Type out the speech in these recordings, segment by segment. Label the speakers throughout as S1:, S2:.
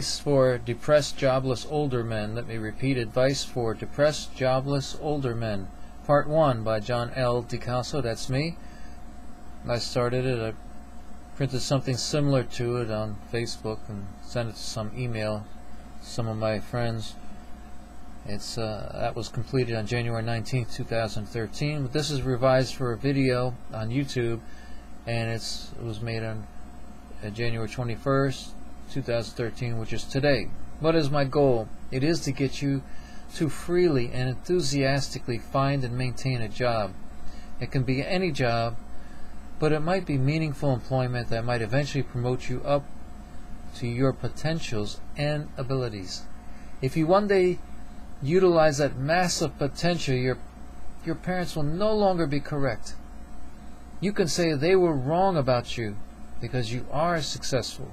S1: Advice for depressed, jobless older men. Let me repeat. Advice for depressed, jobless older men. Part 1 by John L. DiCasso. That's me. I started it. I printed something similar to it on Facebook and sent it to some email to some of my friends. That was completed on January 19th, 2013. But this is revised for a video on YouTube, and it was made on January 21st, 2013, which is today. What is my goal? It is to get you to freely and enthusiastically find and maintain a job. It can be any job, but it might be meaningful employment that might eventually promote you up to your potentials and abilities. If you one day utilize that massive potential, your parents will no longer be correct. You can say they were wrong about you because you are successful.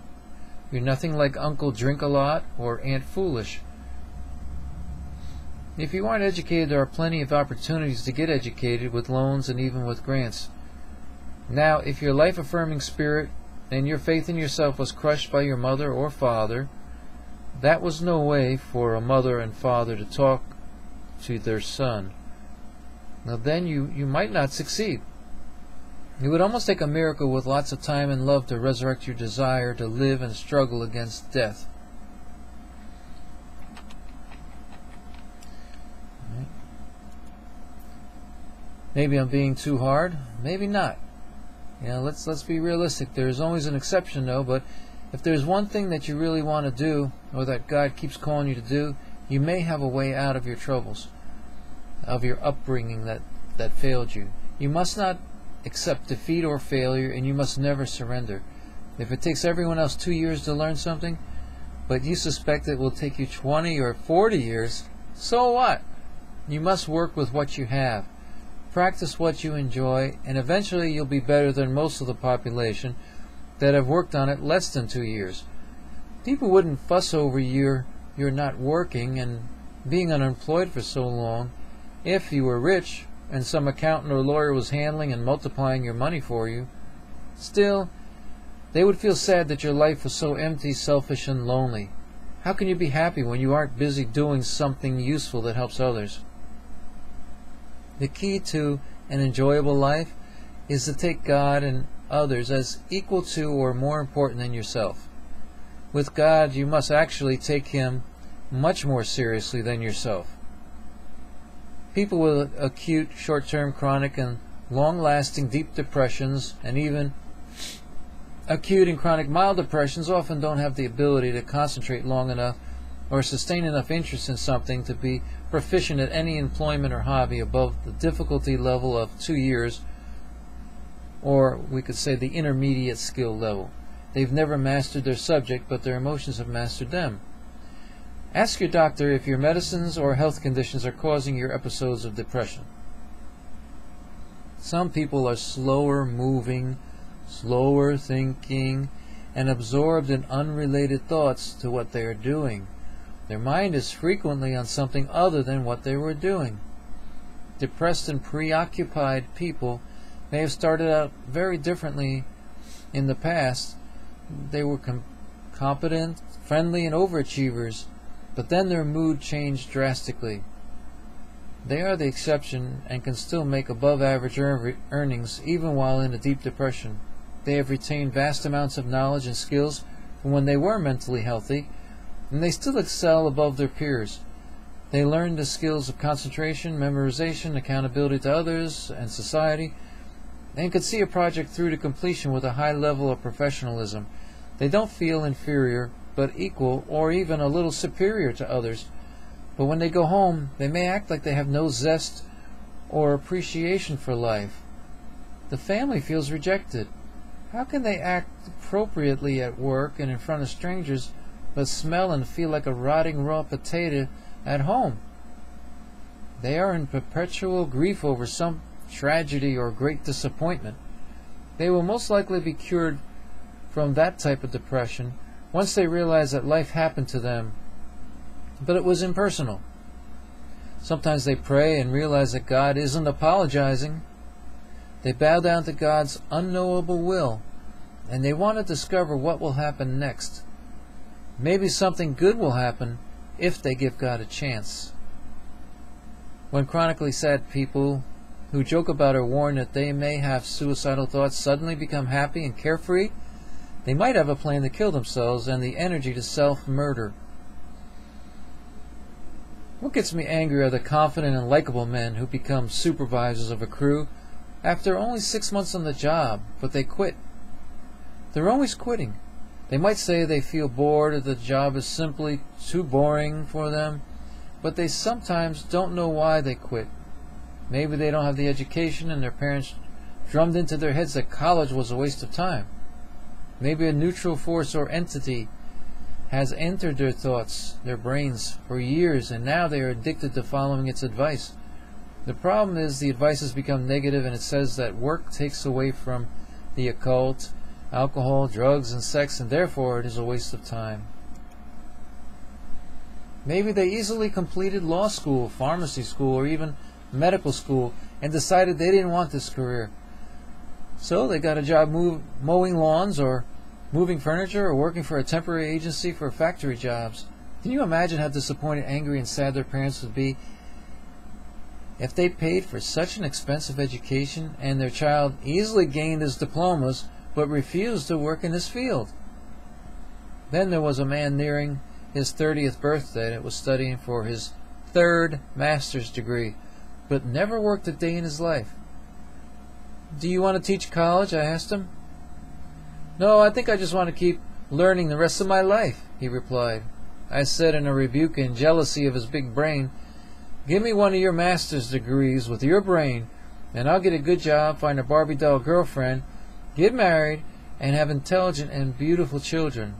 S1: You're nothing like Uncle Drink-A-Lot or Aunt Foolish. If you aren't educated, there are plenty of opportunities to get educated with loans and even with grants. Now, if your life-affirming spirit and your faith in yourself was crushed by your mother or father, that was no way for a mother and father to talk to their son. Now then you might not succeed. It would almost take a miracle with lots of time and love to resurrect your desire to live and struggle against death. Right. Maybe I'm being too hard. Maybe not. Let's be realistic. There's always an exception, though. But if there's one thing that you really want to do, or that God keeps calling you to do, you may have a way out of your troubles, of your upbringing that failed you. You must not accept defeat or failure, and you must never surrender. If it takes everyone else 2 years to learn something, but you suspect it will take you 20 or 40 years, so what? You must work with what you have. Practice what you enjoy, and eventually you'll be better than most of the population that have worked on it less than 2 years. People wouldn't fuss over you're not working and being unemployed for so long if you were rich and some accountant or lawyer was handling and multiplying your money for you. Still, they would feel sad that your life was so empty, selfish, and lonely. How can you be happy when you aren't busy doing something useful that helps others? The key to an enjoyable life is to take God and others as equal to or more important than yourself. With God, you must actually take Him much more seriously than yourself. People with acute, short-term, chronic, and long-lasting deep depressions, and even acute and chronic mild depressions, often don't have the ability to concentrate long enough or sustain enough interest in something to be proficient at any employment or hobby above the difficulty level of 2 years, or we could say the intermediate skill level. They've never mastered their subject, but their emotions have mastered them. Ask your doctor if your medicines or health conditions are causing your episodes of depression. Some people are slower moving, slower thinking, and absorbed in unrelated thoughts to what they are doing. Their mind is frequently on something other than what they were doing. Depressed and preoccupied people may have started out very differently in the past. They were competent, friendly, and overachievers, but then their mood changed drastically. They are the exception and can still make above-average earnings even while in a deep depression. They have retained vast amounts of knowledge and skills from when they were mentally healthy, and they still excel above their peers. They learn the skills of concentration, memorization, accountability to others and society, and can see a project through to completion with a high level of professionalism. They don't feel inferior, but equal or even a little superior to others. But when they go home, they may act like they have no zest or appreciation for life. The family feels rejected. How can they act appropriately at work and in front of strangers, but smell and feel like a rotting raw potato at home? They are in perpetual grief over some tragedy or great disappointment. They will most likely be cured from that type of depression once they realize that life happened to them, but it was impersonal. Sometimes they pray and realize that God isn't apologizing. They bow down to God's unknowable will, and they want to discover what will happen next. Maybe something good will happen if they give God a chance. When chronically sad people who joke about or warn that they may have suicidal thoughts suddenly become happy and carefree, they might have a plan to kill themselves and the energy to self-murder. What gets me angry are the confident and likable men who become supervisors of a crew after only 6 months on the job, but they quit. They're always quitting. They might say they feel bored or the job is simply too boring for them, but they sometimes don't know why they quit. Maybe they don't have the education and their parents drummed into their heads that college was a waste of time. Maybe a neutral force or entity has entered their thoughts, their brains, for years, and now they are addicted to following its advice. The problem is the advice has become negative, and it says that work takes away from the occult, alcohol, drugs, and sex, and therefore it is a waste of time. Maybe they easily completed law school, pharmacy school, or even medical school and decided they didn't want this career. So they got a job mowing lawns or moving furniture or working for a temporary agency for factory jobs. Can you imagine how disappointed, angry, and sad their parents would be if they paid for such an expensive education and their child easily gained his diplomas but refused to work in this field? Then there was a man nearing his 30th birthday that was studying for his 3rd master's degree, but never worked a day in his life. "Do you want to teach college?" I asked him. "No, I think I just want to keep learning the rest of my life," he replied. I said in a rebuke and jealousy of his big brain, "Give me one of your master's degrees with your brain, and I'll get a good job, find a Barbie doll girlfriend, get married, and have intelligent and beautiful children.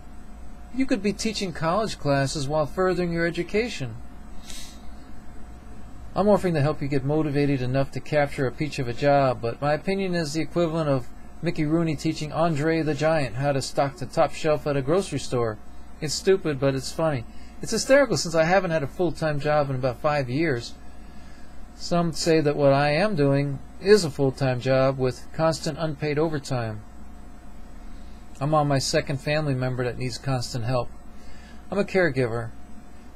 S1: You could be teaching college classes while furthering your education." I'm offering to help you get motivated enough to capture a peach of a job, but my opinion is the equivalent of Mickey Rooney teaching Andre the Giant how to stock the top shelf at a grocery store. It's stupid, but it's funny. It's hysterical since I haven't had a full-time job in about 5 years. Some say that what I am doing is a full-time job with constant unpaid overtime. I'm on my 2nd family member that needs constant help. I'm a caregiver.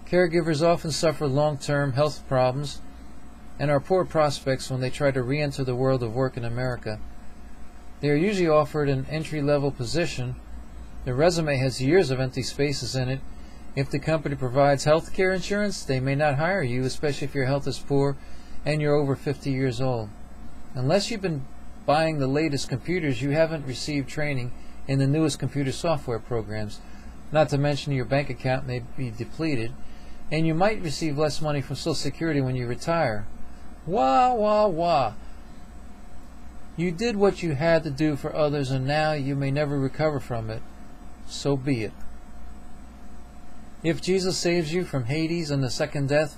S1: Caregivers often suffer long-term health problems and are poor prospects when they try to re-enter the world of work in America. They are usually offered an entry-level position. Their resume has years of empty spaces in it. If the company provides health care insurance, they may not hire you, especially if your health is poor and you're over 50 years old. Unless you've been buying the latest computers, you haven't received training in the newest computer software programs. Not to mention your bank account may be depleted, and you might receive less money from Social Security when you retire. Wah, wah, wah. You did what you had to do for others, and now you may never recover from it. So be it. If Jesus saves you from Hades and the second death,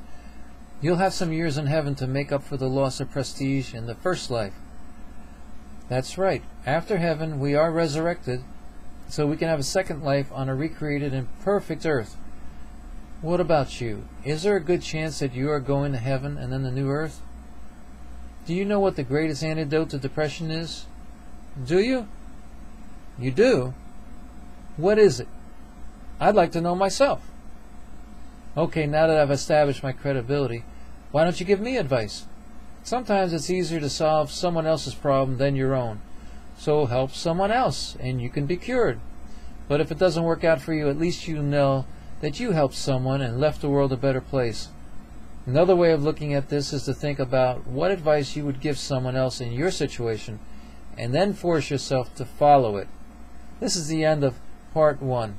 S1: you'll have some years in heaven to make up for the loss of prestige in the first life. That's right. After heaven, we are resurrected, so we can have a second life on a recreated and perfect earth. What about you? Is there a good chance that you are going to heaven and then the new earth? Do you know what the greatest antidote to depression is? Do you? You do? What is it? I'd like to know myself. Okay, now that I've established my credibility, why don't you give me advice? Sometimes it's easier to solve someone else's problem than your own. So help someone else, and you can be cured. But if it doesn't work out for you, at least you know that you helped someone and left the world a better place. Another way of looking at this is to think about what advice you would give someone else in your situation, and then force yourself to follow it. This is the end of part 1.